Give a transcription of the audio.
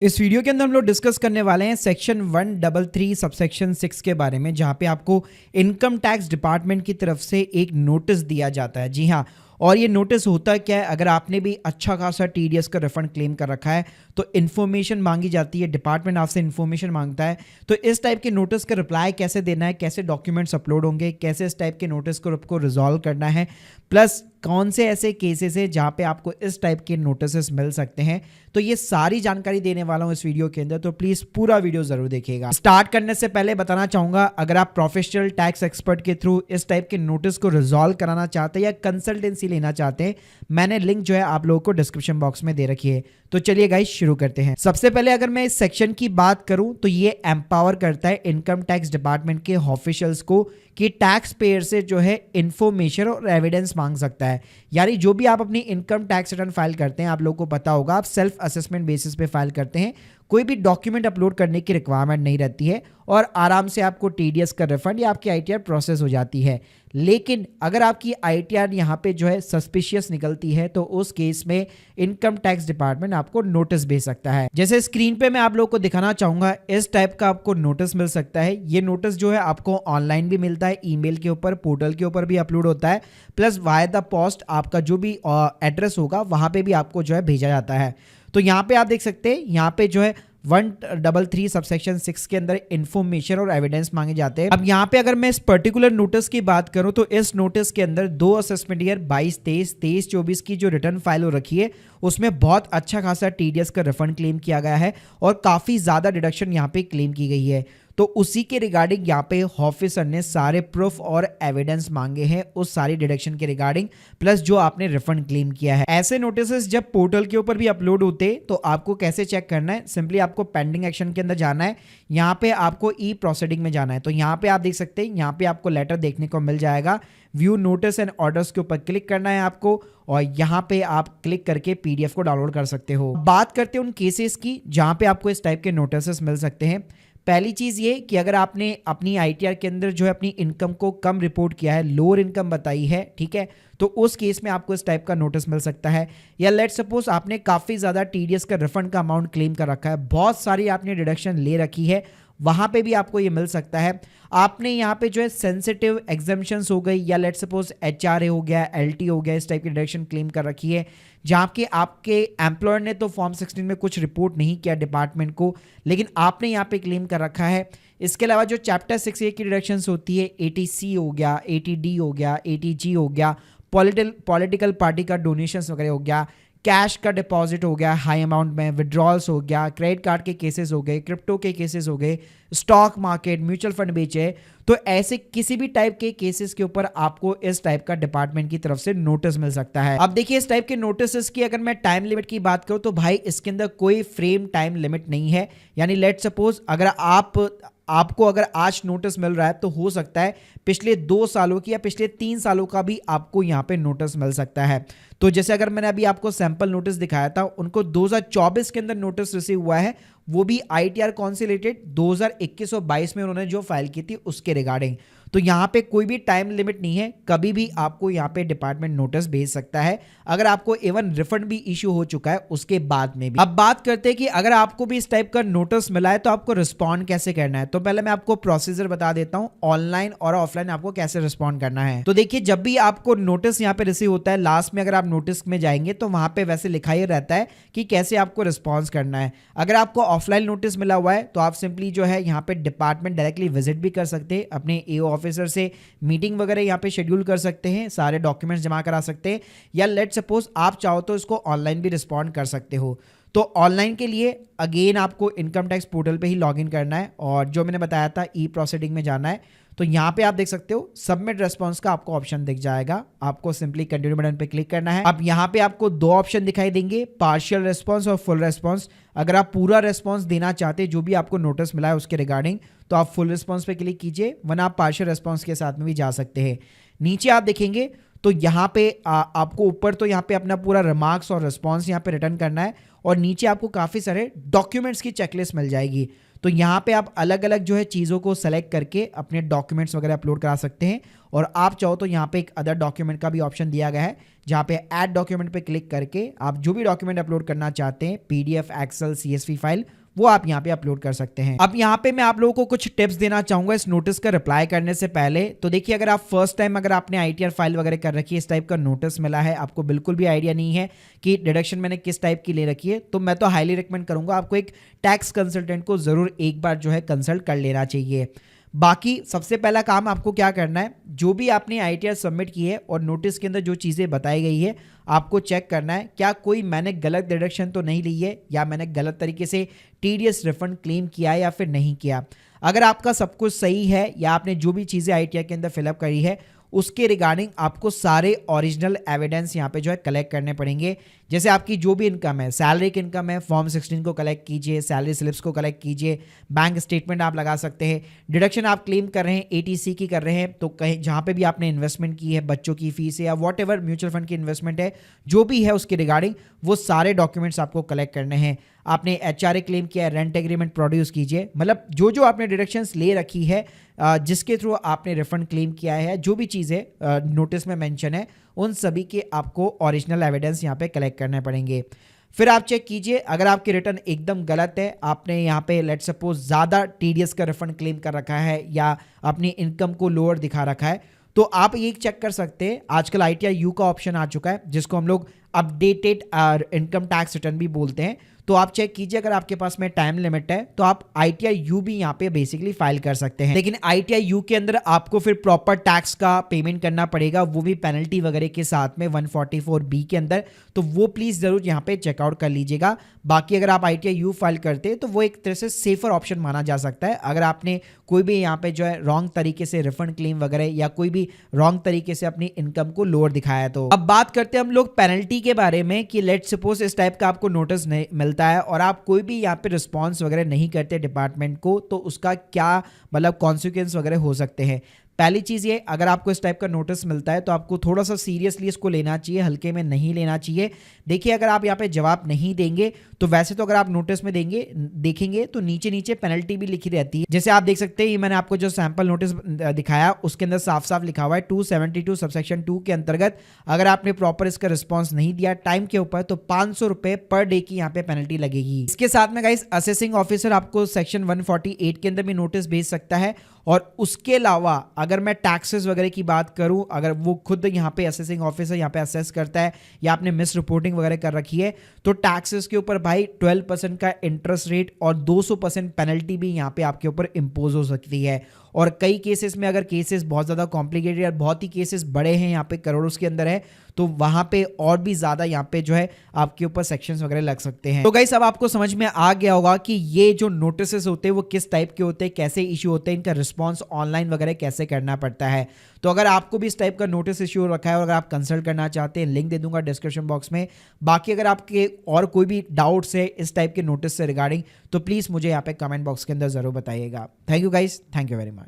इस वीडियो के अंदर हम लोग डिस्कस करने वाले हैं सेक्शन 133 सबसेक्शन 6 के बारे में, जहां पे आपको इनकम टैक्स डिपार्टमेंट की तरफ से एक नोटिस दिया जाता है। जी हाँ, और ये नोटिस होता क्या है, अगर आपने भी अच्छा खासा टीडीएस का रिफंड क्लेम कर रखा है तो इन्फॉर्मेशन मांगी जाती है, डिपार्टमेंट आपसे इन्फॉर्मेशन मांगता है। तो इस टाइप के नोटिस का रिप्लाई कैसे देना है, कैसे डॉक्यूमेंट्स अपलोड होंगे, कैसे इस टाइप के नोटिस को आपको रिजॉल्व करना है, प्लस कौन से ऐसे केसेस है जहां पे आपको इस टाइप के नोटिस मिल सकते हैं, तो ये सारी जानकारी देने वाला हूं इस वीडियो के अंदर। तो प्लीज पूरा वीडियो जरूर देखिएगा। स्टार्ट करने से पहले बताना चाहूंगा, अगर आप प्रोफेशनल टैक्स एक्सपर्ट के थ्रू इस टाइप के नोटिस को रिजॉल्व कराना चाहते हैं या कंसल्टेंसी लेना चाहते हैं, मैंने लिंक जो है आप लोगों को डिस्क्रिप्शन बॉक्स में दे रखी है। तो चलिए गाइस शुरू करते हैं। सबसे पहले अगर मैं इस सेक्शन की बात करूं तो ये एम्पावर करता है इनकम टैक्स डिपार्टमेंट के ऑफिशियल्स को कि टैक्स पेयर से जो है इंफॉर्मेशन और एविडेंस मांग सकता है। यानी जो भी आप अपनी इनकम टैक्स रिटर्न फाइल करते हैं, आप लोगों को पता होगा आप सेल्फ असेसमेंट बेसिस पे फाइल करते हैं, कोई भी डॉक्यूमेंट अपलोड करने की रिक्वायरमेंट नहीं रहती है और आराम से आपको टीडीएस का रिफंड या आपकी आईटीआर प्रोसेस हो जाती है। लेकिन अगर आपकी आईटीआर यहाँ पे जो है सस्पिशियस निकलती है तो उस केस में इनकम टैक्स डिपार्टमेंट आपको नोटिस भेज सकता है। जैसे स्क्रीन पे मैं आप लोगों को दिखाना चाहूंगा, इस टाइप का आपको नोटिस मिल सकता है। ये नोटिस जो है आपको ऑनलाइन भी मिलता है, ईमेल के ऊपर, पोर्टल के ऊपर भी अपलोड होता है, प्लस वाया द पोस्ट आपका जो भी एड्रेस होगा वहां पे भी आपको जो है भेजा जाता है। तो यहाँ पे आप देख सकते हैं, यहाँ पे जो है 133 सबसेक्शन 6 के अंदर इंफॉर्मेशन और एविडेंस मांगे जाते हैं। अब यहाँ पे अगर मैं इस पर्टिकुलर नोटिस की बात करूं तो इस नोटिस के अंदर 2 असेसमेंट ईयर 22-23, 23-24 की जो रिटर्न फाइल हो रखी है उसमें बहुत अच्छा खासा टीडीएस का रिफंड क्लेम किया गया है और काफी ज्यादा डिडक्शन यहाँ पे क्लेम की गई है। तो उसी के रिगार्डिंग यहाँ पे ऑफिसर ने सारे प्रूफ और एविडेंस मांगे हैं उस सारी डिडक्शन के रिगार्डिंग, प्लस जो आपने रिफंड क्लेम किया है। ऐसे नोटिस जब पोर्टल के ऊपर भी अपलोड होते हैं तो आपको कैसे चेक करना है, सिंपली आपको पेंडिंग एक्शन के अंदर जाना है, यहाँ पे आपको ई प्रोसीडिंग में जाना है। तो यहाँ पे आप देख सकते हैं, यहाँ पे आपको लेटर देखने को मिल जाएगा, व्यू नोटिस एंड ऑर्डर्स के ऊपर क्लिक करना है आपको और यहाँ पे आप क्लिक करके पीडीएफ को डाउनलोड कर सकते हो। बात करते हैं उन केसेस की जहां पे आपको इस टाइप के नोटिस मिल सकते हैं। पहली चीज ये कि अगर आपने अपनी आईटीआर के अंदर जो है अपनी इनकम को कम रिपोर्ट किया है, लोअर इनकम बताई है, ठीक है, तो उस केस में आपको इस टाइप का नोटिस मिल सकता है। या लेट्स सपोज आपने काफी ज्यादा टीडीएस का रिफंड का अमाउंट क्लेम कर रखा है, बहुत सारी आपने डिडक्शन ले रखी है, वहां पे भी आपको ये मिल सकता है। आपने यहाँ पे जो है सेंसिटिव एग्जामिशंस हो गई या लेट सपोज एचआरए हो गया, एलटी हो गया, इस टाइप की डिडक्शन क्लेम कर रखी है, जहाँ के आपके एम्प्लॉयर ने तो फॉर्म 16 में कुछ रिपोर्ट नहीं किया डिपार्टमेंट को, लेकिन आपने यहाँ पे क्लेम कर रखा है। इसके अलावा जो चैप्टर 6A की डिडक्शंस होती है, एटीसी हो गया, एटीडी हो गया, एटीजी हो गया, पॉलिटिकल पार्टी का डोनेशंस वगैरह हो गया, कैश का डिपॉजिट हो गया हाई अमाउंट में, विड्रॉल्स हो गया, क्रेडिट कार्ड के केसेस हो गए, क्रिप्टो के केसेस हो गए, स्टॉक मार्केट, म्यूचुअल फंड बेचे, तो ऐसे किसी भी टाइप के केसेस के ऊपर आपको इस टाइप का डिपार्टमेंट की तरफ से नोटिस मिल सकता है। अब देखिए इस टाइप के नोटिस की अगर मैं टाइम लिमिट की बात करूं तो भाई इसके अंदर कोई फ्रेम टाइम लिमिट नहीं है। यानी लेट सपोज अगर आपको अगर आज नोटिस मिल रहा है तो हो सकता है पिछले 2 सालों की या पिछले 3 सालों का भी आपको यहाँ पे नोटिस मिल सकता है। तो जैसे अगर मैंने अभी आपको सैंपल नोटिस दिखाया था, उनको 2024 के अंदर नोटिस रिसीव हुआ है, वो भी आईटीआर कौन से रिलेटेड 2021 और 22 में उन्होंने जो फाइल की थी उसके रिगार्डिंग। तो यहाँ पे कोई भी टाइम लिमिट नहीं है, कभी भी आपको यहाँ पे डिपार्टमेंट नोटिस भेज सकता है, अगर आपको इवन रिफंड भी इश्यू हो चुका है उसके बाद में भी। अब बात करते हैं कि अगर आपको भी इस टाइप का नोटिस मिला है तो आपको रिस्पॉन्ड कैसे करना है। तो पहले मैं आपको प्रोसीजर बता देता हूँ, ऑनलाइन और ऑफलाइन आपको कैसे रिस्पॉन्ड करना है। तो देखिए जब भी आपको नोटिस यहाँ पे रिसीव होता है, लास्ट में अगर आप नोटिस में जाएंगे तो वहां पे वैसे लिखा ही रहता है कि कैसे आपको रिस्पॉन्स करना है। अगर आपको ऑफलाइन नोटिस मिला हुआ है तो आप सिंपली जो है यहाँ पे डिपार्टमेंट डायरेक्टली विजिट भी कर सकते हैं, अपने एओ ऑफिसर से मीटिंग वगैरह यहाँ पे शेड्यूल कर सकते हैं, सारे डॉक्यूमेंट्स जमा करा सकते हैं, या लेट सपोज आप चाहो तो इसको ऑनलाइन भी रिस्पॉन्ड कर सकते हो। तो ऑनलाइन के लिए अगेन आपको इनकम टैक्स पोर्टल पे ही लॉगिन करना है और जो मैंने बताया था ई प्रोसीडिंग में जाना है। तो यहाँ पे आप देख सकते हो सबमिट रेस्पॉन्स का आपको ऑप्शन दिख जाएगा, आपको सिंपली कंटिन्यू बटन पे क्लिक करना है। अब यहाँ पे आपको 2 ऑप्शन दिखाई देंगे, पार्शियल रेस्पॉन्स और फुल रेस्पॉन्स। अगर आप पूरा रेस्पॉन्स देना चाहते हैं जो भी आपको नोटिस मिला है उसके रिगार्डिंग तो आप फुल रेस्पॉन्स पे क्लिक कीजिए, वरना आप पार्शियल रेस्पॉन्स के साथ में भी जा सकते हैं। नीचे आप देखेंगे तो यहाँ पे आपको ऊपर तो यहाँ पे अपना पूरा रिमार्क्स और रिस्पॉन्स यहाँ पे रिटर्न करना है और नीचे आपको काफ़ी सारे डॉक्यूमेंट्स की चेकलिस्ट मिल जाएगी। तो यहाँ पे आप अलग अलग जो है चीज़ों को सेलेक्ट करके अपने डॉक्यूमेंट्स वगैरह अपलोड करा सकते हैं और आप चाहो तो यहाँ पे एक अदर डॉक्यूमेंट का भी ऑप्शन दिया गया है, जहाँ पे ऐड डॉक्यूमेंट पे क्लिक करके आप जो भी डॉक्यूमेंट अपलोड करना चाहते हैं, पीडीएफ, एक्सेल, सीएसवी फाइल, वो आप यहाँ पे अपलोड कर सकते हैं। अब यहाँ पे मैं आप लोगों को कुछ टिप्स देना चाहूंगा इस नोटिस का रिप्लाई करने से पहले। तो देखिए, अगर आप फर्स्ट टाइम अगर आपने आईटीआर फाइल वगैरह कर रखी है, इस टाइप का नोटिस मिला है, आपको बिल्कुल भी आइडिया नहीं है कि डिडक्शन मैंने किस टाइप की ले रखी है, तो मैं तो हाईली रिकमेंड करूंगा आपको एक टैक्स कंसल्टेंट को जरूर एक बार जो है कंसल्ट कर लेना चाहिए। बाकी सबसे पहला काम आपको क्या करना है, जो भी आपने आईटीआर सबमिट की है और नोटिस के अंदर जो चीज़ें बताई गई है, आपको चेक करना है क्या कोई मैंने गलत डिडक्शन तो नहीं ली है, या मैंने गलत तरीके से टीडीएस रिफंड क्लेम किया है या फिर नहीं किया। अगर आपका सब कुछ सही है या आपने जो भी चीज़ें आईटीआर के अंदर फिलअप करी है उसके रिगार्डिंग आपको सारे ओरिजिनल एविडेंस यहाँ पे जो है कलेक्ट करने पड़ेंगे। जैसे आपकी जो भी इनकम है, सैलरी की इनकम है, फॉर्म 16 को कलेक्ट कीजिए, सैलरी स्लिप्स को कलेक्ट कीजिए, बैंक स्टेटमेंट आप लगा सकते हैं। डिडक्शन आप क्लेम कर रहे हैं एटीसी की कर रहे हैं, तो कहीं जहाँ पे भी आपने इन्वेस्टमेंट की है, बच्चों की फीस है या वॉट एवर म्यूचुअल फंड की इन्वेस्टमेंट है, जो भी है उसके रिगार्डिंग वो सारे डॉक्यूमेंट्स आपको कलेक्ट करने हैं। आपने एचआरए क्लेम किया है, रेंट एग्रीमेंट प्रोड्यूस कीजिए, मतलब जो जो आपने डिडक्शंस ले रखी है, जिसके थ्रू आपने रिफंड क्लेम किया है, जो भी चीज़ें नोटिस में मेंशन है, उन सभी के आपको ओरिजिनल एविडेंस यहाँ पे कलेक्ट करने पड़ेंगे। फिर आप चेक कीजिए, अगर आपकी रिटर्न एकदम गलत है, आपने यहाँ पे लेट सपोज ज़्यादा टीडीएस का रिफंड क्लेम कर रखा है या अपनी इनकम को लोअर दिखा रखा है, तो आप ये चेक कर सकते हैं। आजकल आईटीआर यू का ऑप्शन आ चुका है, जिसको हम लोग अपडेटेड इनकम टैक्स रिटर्न भी बोलते हैं। तो आप चेक कीजिए, अगर आपके पास में टाइम लिमिट है तो आप आईटीआर यू भी यहाँ पे बेसिकली फाइल कर सकते हैं। लेकिन आईटीआर यू के अंदर आपको फिर प्रॉपर टैक्स का पेमेंट करना पड़ेगा, वो भी पेनल्टी वगैरह के साथ में 144B के अंदर, तो वो प्लीज जरूर यहाँ पे चेकआउट कर लीजिएगा। बाकी अगर आप आईटीआर यू फाइल करते हैं तो वो एक तरह से सेफर ऑप्शन माना जा सकता है, अगर आपने कोई भी यहाँ पे जो है रॉन्ग तरीके से रिफंड क्लेम वगैरह या कोई भी रॉन्ग तरीके से अपनी इनकम को लोअर दिखाया। तो अब बात करते हैं हम लोग पेनल्टी के बारे में कि लेट सपोज इस टाइप का आपको नोटिस नहीं मिलता है और आप कोई भी यहाँ पे रिस्पॉन्स वगैरह नहीं करते डिपार्टमेंट को, तो उसका क्या मतलब कॉन्सिक्वेंस वगैरह हो सकते हैं। पहली चीज़ ये, अगर आपको इस टाइप का नोटिस मिलता है तो आपको थोड़ा सा सीरियसली इसको लेना चाहिए, हल्के में नहीं लेना चाहिए। देखिए, अगर आप यहाँ पे जवाब नहीं देंगे तो वैसे तो अगर आप नोटिस में देखेंगे तो नीचे नीचे पेनल्टी भी लिखी रहती है। जैसे आप देख सकते हैं, ये मैंने आपको जो सैंपल नोटिस दिखाया उसके अंदर साफ साफ लिखा हुआ है 272 सबसेक्शन 2 के अंतर्गत अगर आपने प्रॉपर इसका रिस्पॉन्स नहीं दिया टाइम के ऊपर तो 500 रुपए पर डे की यहाँ पे पेनल्टी लगेगी। इसके साथ में गाइस, असेसिंग ऑफिसर आपको सेक्शन 148 के अंदर भी नोटिस भेज सकता है। और उसके अलावा अगर मैं टैक्सेस वगैरह की बात करूं, अगर वो खुद यहाँ पे असेसिंग ऑफिसर यहाँ पे असेस करता है या आपने मिस रिपोर्टिंग वगैरह कर रखी है, तो टैक्सेस के ऊपर भाई 12% का इंटरेस्ट रेट और 200% पेनल्टी भी यहाँ पे आपके ऊपर इंपोज हो सकती है। और कई केसेस में अगर केसेस बहुत ज़्यादा कॉम्प्लिकेटेड या बहुत ही केसेस बड़े हैं, यहाँ पे करोड़ों के अंदर है, तो वहाँ पे और भी ज़्यादा यहाँ पे जो है आपके ऊपर सेक्शंस वगैरह लग सकते हैं। तो गाइस, अब आपको समझ में आ गया होगा कि ये जो नोटिसेस होते हैं वो किस टाइप के होते हैं, कैसे इश्यू होते हैं, इनका रिस्पॉन्स ऑनलाइन वगैरह कैसे करना पड़ता है। तो अगर आपको भी इस टाइप का नोटिस इश्यू रखा है और अगर आप कंसल्ट करना चाहते हैं, लिंक दे दूंगा डिस्क्रिप्शन बॉक्स में। बाकी अगर आपके और कोई भी डाउट्स है इस टाइप के नोटिस से रिगार्डिंग, तो प्लीज़ मुझे यहाँ पे कमेंट बॉक्स के अंदर ज़रूर बताइएगा। Thank you guys, thank you very much.